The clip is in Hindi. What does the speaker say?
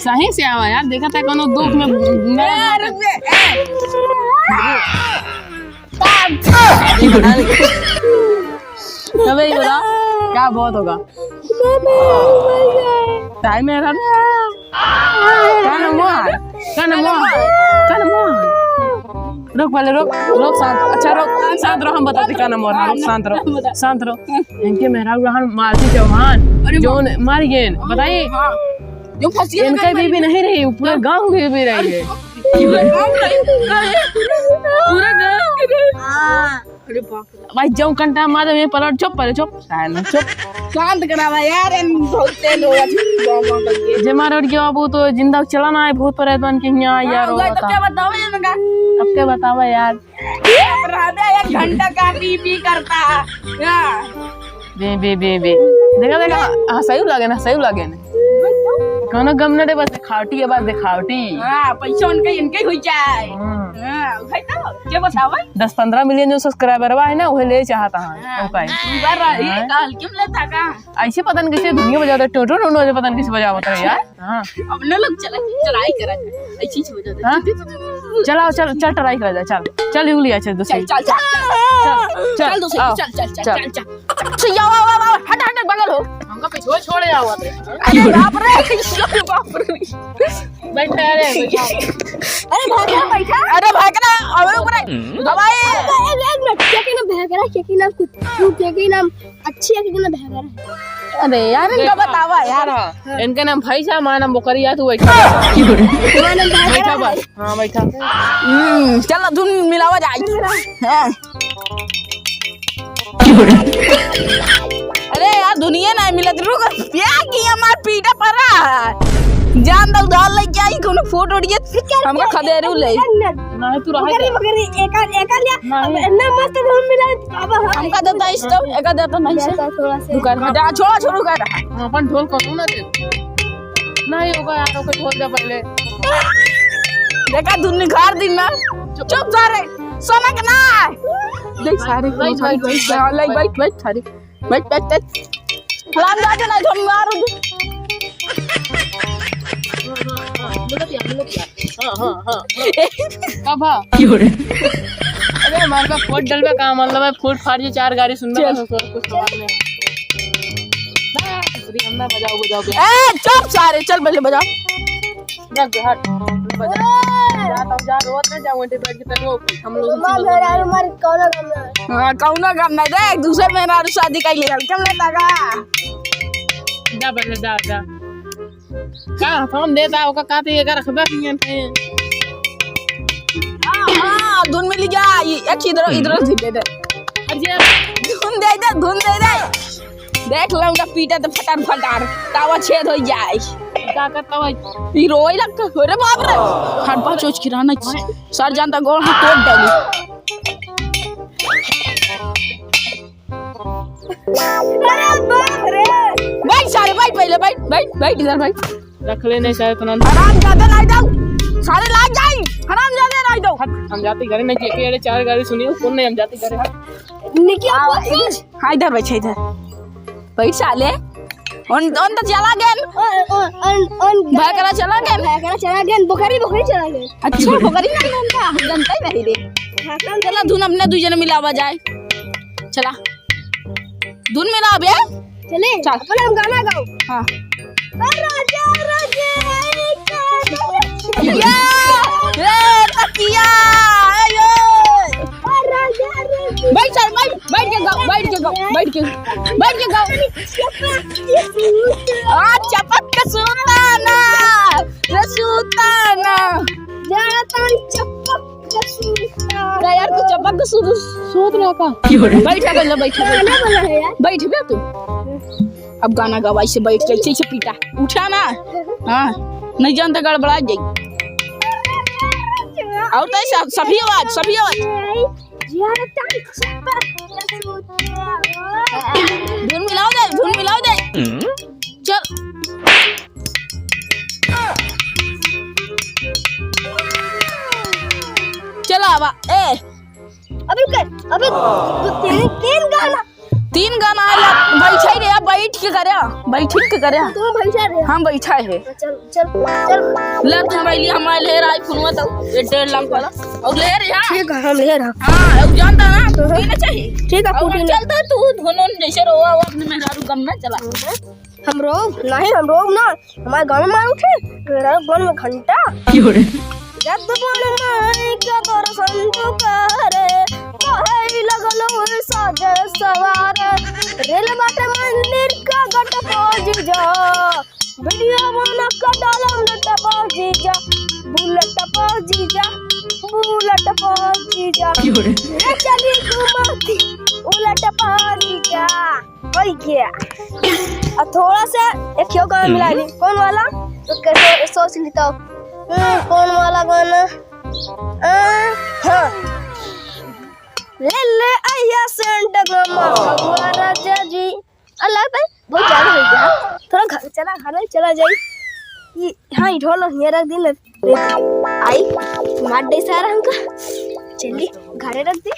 सही से आवा यार, देखा था कोनो दुख में अबे बता क्या बहुत होगा टाइम है यार। रुक पहले रुक शांत। अच्छा रुक शांत रहो, हम बताते क्या नाम है। शांत रहो। इनके मेहराब रहन मालती चौहान जो मर गए, बताइए। इनका बीबी नहीं रही, पूरे गांव की बीबी रही है। पूरे गांव भाई जाऊं कंटा मारे में पलट। चुप पहले चुप शांत करावा यार। जे मारो के बाबू तो जिंदा चलाना है भूत प्रेत बन के यहाँ यार। तो क्या बताओ इनका? अब क्या बतावा यार। एक घंटा का पी करता बे देखा सही लगे ना कोनो गम न दे, बस दिखावटी है, बस दिखावटी। पैसा उनके इनके हो जाए। भाई तो क्या बताओ 10-15 मिलियन जो सब्सक्राइबर है ना वह ले चाहता है। क्यों लेता का ऐसे पता नहीं कैसे दुनिया बजाता है। टोटो पता नहीं कैसे बजा होता है यार। अपने लोग चढ़ाई करा ऐसी चीज बजाता है। चल ट्राई कर जा। चल यूली अच्छा दूसरी चल हट बगल हो। हमका पिछुआ छोड़े आओ। अरे बाप रे बैठा बैठा। अरे भागना अबे ऊपर दवाई। एक मिनट क्या नाम अच्छी है कि ना भागरा। अरे यार इनका बतावा यार। इनका नाम भाई साहब, हमारा नाम बोकरिया। तू बैठा बस। हाँ बैठा। चल धुन मिलावा जाए। अरे यार दुनिया नहीं मिलत। रुक क्या किया मार पीटा पड़ा जान दल डाल ले जाई कोनो फोटो उड़िए हमका खदेरू ले नहीं तू रहा एक ना मस्त धुन मिला। अब हमका देता इस तो एक देता नहीं से दुकान में जा छोड़ कर अपन ढोल कौन ना दे नहीं होगा यार। ओके ढोल दे पहले देखा धुन घर दिन में चुप सारे सोना के ना देख सारे बैठ सारे बैठ हराम जाते ना धुन मारो। अरे हमारे पास फुट डलवे का मतलब है। फुट फाड़ जी 4 गाड़ी सुन रहा कुछ सवाल में हमना बजाओ चुप सारे चल पहले बजा। हट जा रोत में जाऊं बैठ के तेरे हम लोग कौनो काम नहीं देख दूसरे मेरा शादी का ले क्यों लेता का जा पहले जा का हम देता ओका काते ये कर खबर नहीं है। हां धुन मिल जा एक इधर दे दे। धुन दे दे देख लो उनका पीटा तो फटार तावा छेद हो जाए। का करता भाई ई रोई लगता। अरे बाप रे हट पा चोच खिराना सर जानता गोल हाथ तोड़ डाली। अरे बाप रे बैठ सारे बैठ पहले बैठ इधर बैठ रख लेने शायद तो हराम ज्यादा लाई दो सारे लाग जाई। हराम ज्यादा लाई दो। हम जाते घर में जेके अरे 4 गाड़ी सुनी कौन नहीं हम जाते घर। निकिया हां इधर बैठ साले on तो चला गया भागरा चला गया बोकरी चला गया। अच्छा बोकरी नहीं जानता हम जानते ही नहीं रे। चला धुन अपने दो जने मिलावा जाए। चला धुन मिला बे चले चल अपन हम गाना गाओ। हां राजा या रे तकिया आयो राजा बैठ के गाओ अच्छा पक्का सुताना जानतन चपक सुताना यार तू चपक सूत रहा का बैठ बे तू। अब गाना गवाई से बैठ के से पीटा उठा ना। हाँ नहीं जानते गड़बड़ा जाई। और तो सभी आवाज धुन मिलाओ दे चल चला अब ए अबे तीन गाना 3 गाना आला बैठे रे बैठ के करे तुम भैसा रे हम बैठा है चल चल चल ले तुम बैली हमारे ले रहा फोनवा तो 1.5 लाख वाला और ले रे हां ठीक है हम ले रहा हां अब जानता ना पीना चाहिए ठीक है और चलता तू धोनों जैसे रोवा वो अपने मेहरारू गम में चला हम रोब नहीं हम रोब ना हमारे गांव में मार उठे मेरा गांव में घंटा जब बोल माई का दर्शन तो करे कहे लगलो साज सवार रेल बाटे मंदिर का गट पहुंच जा वीडियो बना का डालम लट पहुंच जा बुलेट पहुंच जा रे चली घुमाती उलट पहुंच जा ओए क्या अब थोड़ा सा एक क्यों गाना मिला ली कौन वाला तो कैसे सोच लेता हूँ कौन वाला गाना हाँ ले ले आया सेंट गमा भगवा राजा जी अल्लाह भाई बहुत ज्यादा हो गया थोड़ा घर में चला जाए ये हाँ ढोल ये रख दी आई मार दे सारा हमका चलिए घरे रख दी